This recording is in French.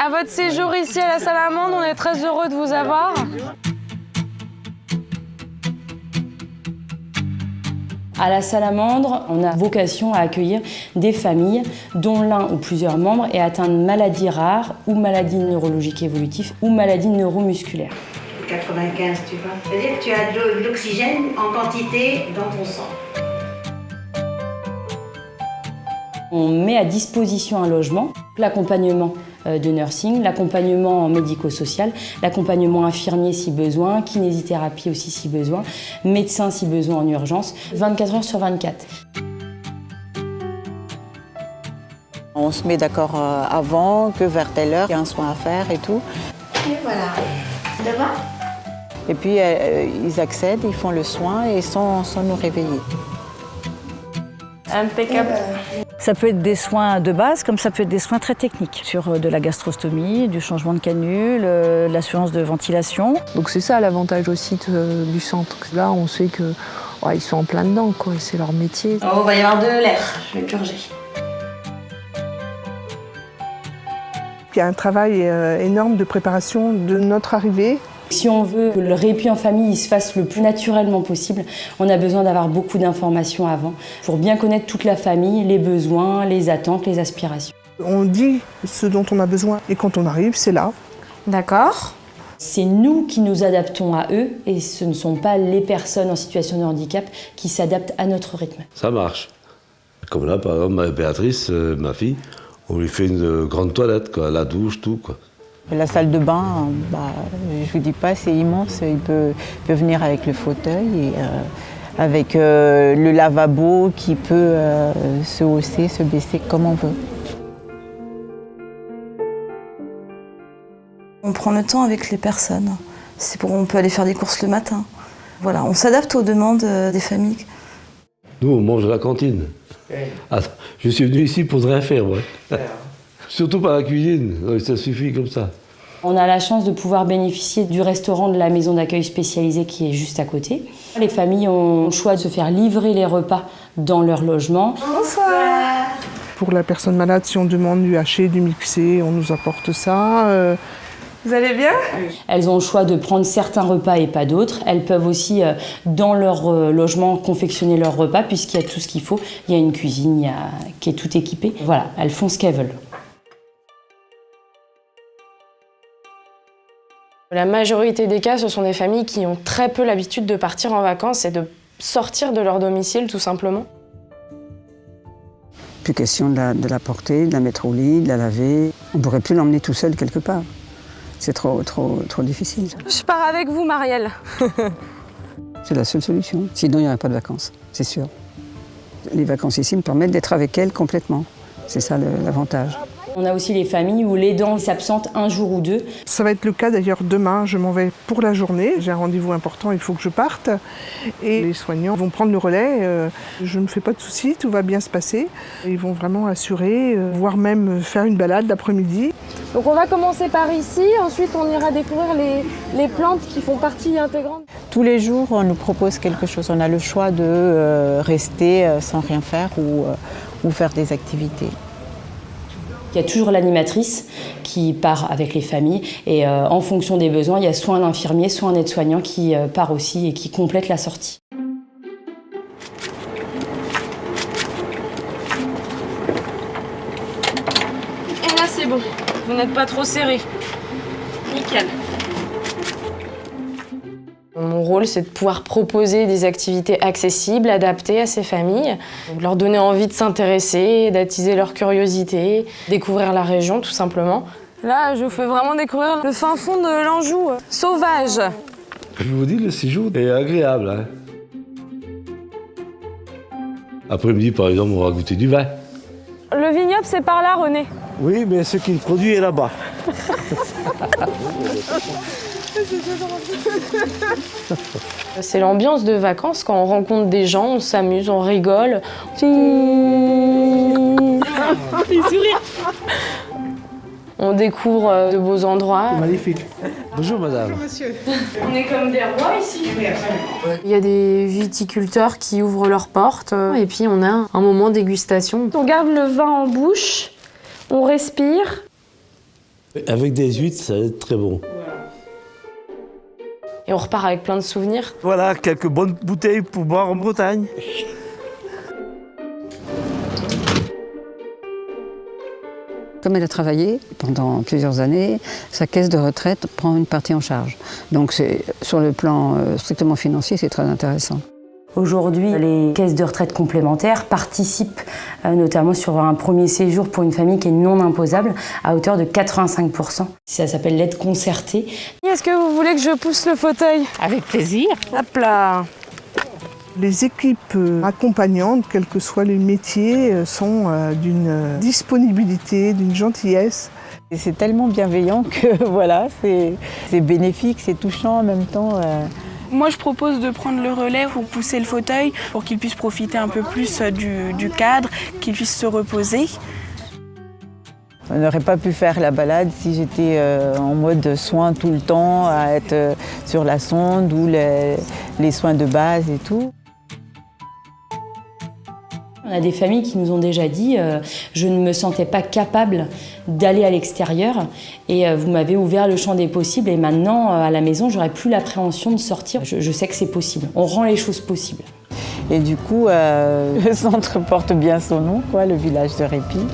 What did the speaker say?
à votre séjour ici à la Salamandre. On est très heureux de vous avoir. À la Salamandre, on a vocation à accueillir des familles dont l'un ou plusieurs membres est atteint de maladies rares ou maladies neurologiques évolutives ou maladies neuromusculaires. 95, tu vois. C'est-à-dire que tu as de l'oxygène en quantité dans ton sang. On met à disposition un logement, l'accompagnement de nursing, l'accompagnement médico-social, l'accompagnement infirmier si besoin, kinésithérapie aussi si besoin, médecin si besoin en urgence, 24 heures sur 24. On se met d'accord avant que vers telle heure, il y a un soin à faire et tout. Et voilà. Devant. Et puis ils accèdent, ils font le soin et sans nous réveiller. Impeccable. Ça peut être des soins de base, comme ça peut être des soins très techniques, sur de la gastrostomie, du changement de canule, l'assurance de ventilation. Donc c'est ça l'avantage aussi du centre. Là, on sait que ils sont en plein dedans, quoi. C'est leur métier. Oh, il va y avoir de l'air. Je vais purger. Il y a un travail énorme de préparation de notre arrivée. Si on veut que le répit en famille il se fasse le plus naturellement possible, on a besoin d'avoir beaucoup d'informations avant pour bien connaître toute la famille, les besoins, les attentes, les aspirations. On dit ce dont on a besoin et quand on arrive, c'est là. D'accord. C'est nous qui nous adaptons à eux et ce ne sont pas les personnes en situation de handicap qui s'adaptent à notre rythme. Ça marche. Comme là, par exemple, Béatrice, ma fille, on lui fait une grande toilette, quoi, la douche, tout, quoi. La salle de bain, je vous dis pas, c'est immense. Il peut venir avec le fauteuil et avec le lavabo qui peut se hausser, se baisser comme on veut. On prend le temps avec les personnes. On peut aller faire des courses le matin. Voilà, on s'adapte aux demandes des familles. Nous, on mange à la cantine. Attends, je suis venu ici pour ne rien faire, moi. Surtout pas la cuisine, ça suffit comme ça. On a la chance de pouvoir bénéficier du restaurant de la maison d'accueil spécialisée qui est juste à côté. Les familles ont le choix de se faire livrer les repas dans leur logement. Bonsoir. Pour la personne malade, si on demande du haché, du mixé, on nous apporte ça. Vous allez bien? Elles ont le choix de prendre certains repas et pas d'autres. Elles peuvent aussi, dans leur logement, confectionner leurs repas puisqu'il y a tout ce qu'il faut. Il y a une cuisine qui est tout équipée. Voilà, elles font ce qu'elles veulent. La majorité des cas, ce sont des familles qui ont très peu l'habitude de partir en vacances et de sortir de leur domicile, tout simplement. Plus question de la porter, de la mettre au lit, de la laver. On ne pourrait plus l'emmener tout seul quelque part. C'est trop difficile. Je pars avec vous, Marielle. C'est la seule solution. Sinon, il n'y aurait pas de vacances, c'est sûr. Les vacances ici me permettent d'être avec elle complètement. C'est ça l'avantage. On a aussi les familles où l'aidant s'absente un jour ou deux. Ça va être le cas d'ailleurs demain, je m'en vais pour la journée. J'ai un rendez-vous important, il faut que je parte. Et les soignants vont prendre le relais. Je ne me fais pas de soucis, tout va bien se passer. Ils vont vraiment assurer, voire même faire une balade l'après-midi. Donc on va commencer par ici, ensuite on ira découvrir les plantes qui font partie intégrante. Tous les jours, on nous propose quelque chose. On a le choix de rester sans rien faire ou faire des activités. Il y a toujours l'animatrice qui part avec les familles et en fonction des besoins, il y a soit un infirmier, soit un aide-soignant qui part aussi et qui complète la sortie. Et là c'est bon, vous n'êtes pas trop serré. Nickel. Mon rôle, c'est de pouvoir proposer des activités accessibles, adaptées à ces familles, donc leur donner envie de s'intéresser, d'attiser leur curiosité, découvrir la région tout simplement. Là, je vous fais vraiment découvrir le fin fond de l'Anjou, sauvage. Je vous dis, le séjour est agréable. Hein. Après-midi, par exemple, on va goûter du vin. Le vignoble, c'est par là, René. Oui, mais ce qu'il produit est là-bas. C'est l'ambiance de vacances, quand on rencontre des gens, on s'amuse, on rigole. On découvre de beaux endroits. Magnifique. Bonjour madame. Bonjour monsieur. On est comme des rois ici. Oui, absolument. Il y a des viticulteurs qui ouvrent leurs portes et puis on a un moment dégustation. On garde le vin en bouche, on respire. Avec des huîtres, ça va être très bon. Et on repart avec plein de souvenirs. Voilà, quelques bonnes bouteilles pour boire en Bretagne. Comme elle a travaillé pendant plusieurs années, sa caisse de retraite prend une partie en charge. Donc sur le plan strictement financier, c'est très intéressant. Aujourd'hui, les caisses de retraite complémentaires participent notamment sur un premier séjour pour une famille qui est non imposable à hauteur de 85%. Ça s'appelle l'aide concertée. Est-ce que vous voulez que je pousse le fauteuil? Avec plaisir. Hop là! Les équipes accompagnantes, quels que soient les métiers, sont d'une disponibilité, d'une gentillesse. Et c'est tellement bienveillant que voilà, c'est bénéfique, c'est touchant en même temps. Moi, je propose de prendre le relais pour pousser le fauteuil, pour qu'il puisse profiter un peu plus du cadre, qu'il puisse se reposer. On n'aurait pas pu faire la balade si j'étais en mode soins tout le temps, à être sur la sonde ou les soins de base et tout. On a des familles qui nous ont déjà dit je ne me sentais pas capable d'aller à l'extérieur et vous m'avez ouvert le champ des possibles et maintenant à la maison j'aurais plus l'appréhension de sortir. Je sais que c'est possible, on rend les choses possibles. Et du coup, le centre porte bien son nom, quoi, le village de répit.